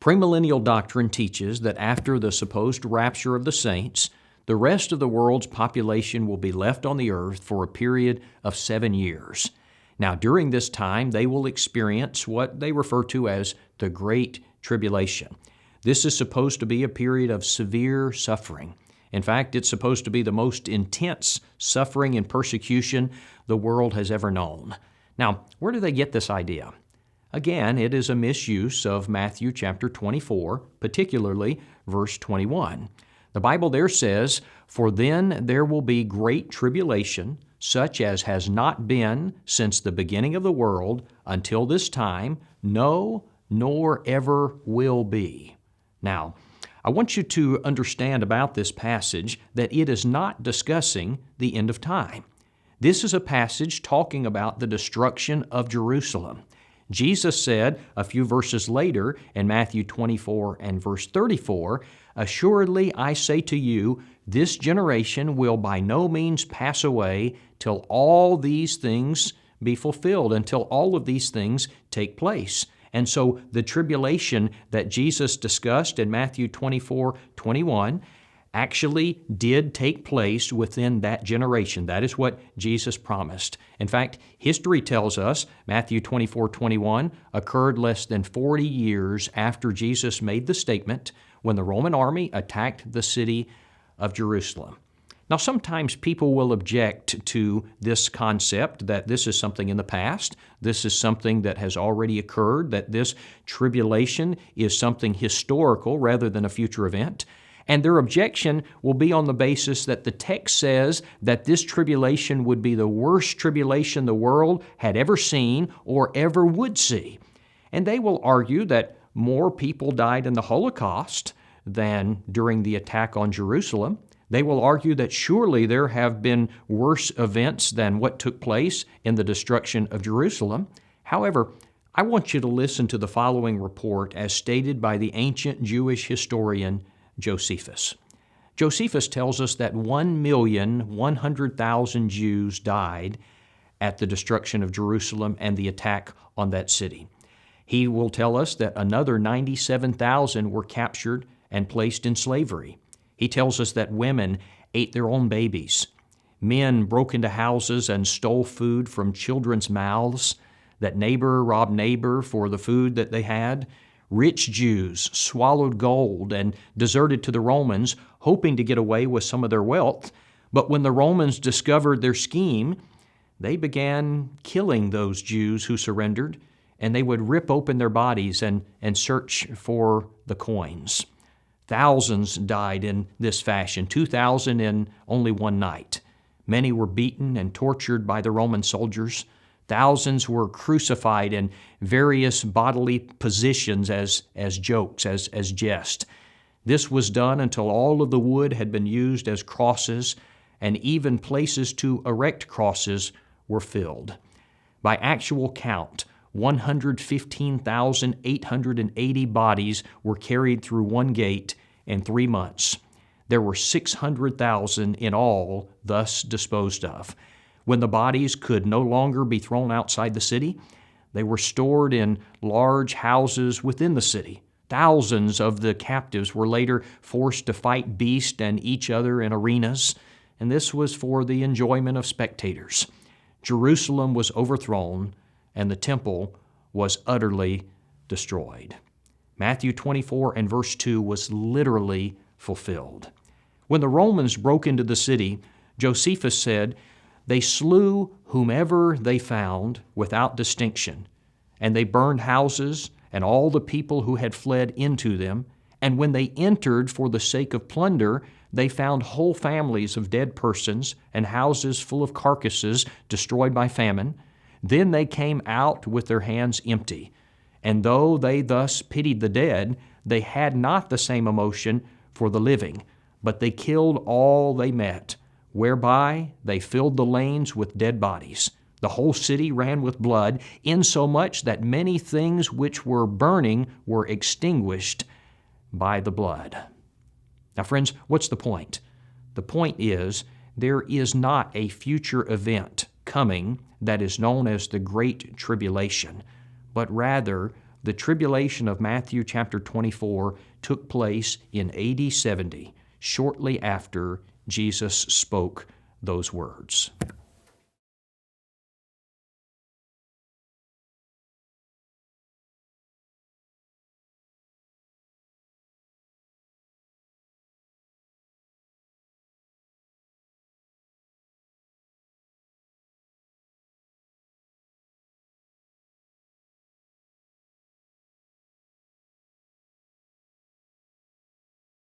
Premillennial doctrine teaches that after the supposed rapture of the saints, the rest of the world's population will be left on the earth for a period of 7 years. Now, during this time, they will experience what they refer to as the Great Tribulation. This is supposed to be a period of severe suffering. In fact, it's supposed to be the most intense suffering and persecution the world has ever known. Now, where do they get this idea? Again, it is a misuse of Matthew chapter 24, particularly verse 21. The Bible there says, "For then there will be great tribulation, such as has not been since the beginning of the world until this time, no, nor ever will be." Now, I want you to understand about this passage that it is not discussing the end of time. This is a passage talking about the destruction of Jerusalem. Jesus said a few verses later in Matthew 24 and verse 34, "Assuredly I say to you, this generation will by no means pass away till all these things be fulfilled," until all of these things take place. And so the tribulation that Jesus discussed in Matthew 24:21 actually did take place within that generation. That is what Jesus promised. In fact, history tells us Matthew 24:21 occurred less than 40 years after Jesus made the statement when the Roman army attacked the city of Jerusalem. Now, sometimes people will object to this concept that this is something in the past, this is something that has already occurred, that this tribulation is something historical rather than a future event. And their objection will be on the basis that the text says that this tribulation would be the worst tribulation the world had ever seen or ever would see. And they will argue that more people died in the Holocaust than during the attack on Jerusalem. They will argue that surely there have been worse events than what took place in the destruction of Jerusalem. However, I want you to listen to the following report as stated by the ancient Jewish historian Josephus. Josephus tells us that 1,100,000 Jews died at the destruction of Jerusalem and the attack on that city. He will tell us that another 97,000 were captured and placed in slavery. He tells us that women ate their own babies. Men broke into houses and stole food from children's mouths, that neighbor robbed neighbor for the food that they had. Rich Jews swallowed gold and deserted to the Romans, hoping to get away with some of their wealth. But when the Romans discovered their scheme, they began killing those Jews who surrendered, and they would rip open their bodies and search for the coins. Thousands died in this fashion, 2,000 in only one night. Many were beaten and tortured by the Roman soldiers. Thousands were crucified in various bodily positions as jokes, as jest. This was done until all of the wood had been used as crosses, and even places to erect crosses were filled. By actual count, 115,880 bodies were carried through one gate in 3 months. There were 600,000 in all thus disposed of. When the bodies could no longer be thrown outside the city, they were stored in large houses within the city. Thousands of the captives were later forced to fight beasts and each other in arenas, and this was for the enjoyment of spectators. Jerusalem was overthrown, and the temple was utterly destroyed. Matthew 24 and verse 2 was literally fulfilled. When the Romans broke into the city, Josephus said, "They slew whomever they found without distinction, and they burned houses and all the people who had fled into them. And when they entered for the sake of plunder, they found whole families of dead persons and houses full of carcasses destroyed by famine. Then they came out with their hands empty. And though they thus pitied the dead, they had not the same emotion for the living, but they killed all they met, whereby they filled the lanes with dead bodies. The whole city ran with blood, insomuch that many things which were burning were extinguished by the blood." Now, friends, what's the point? The point is, there is not a future event coming that is known as the Great Tribulation, but rather The tribulation of Matthew chapter 24 took place in AD 70, shortly after Jesus spoke those words.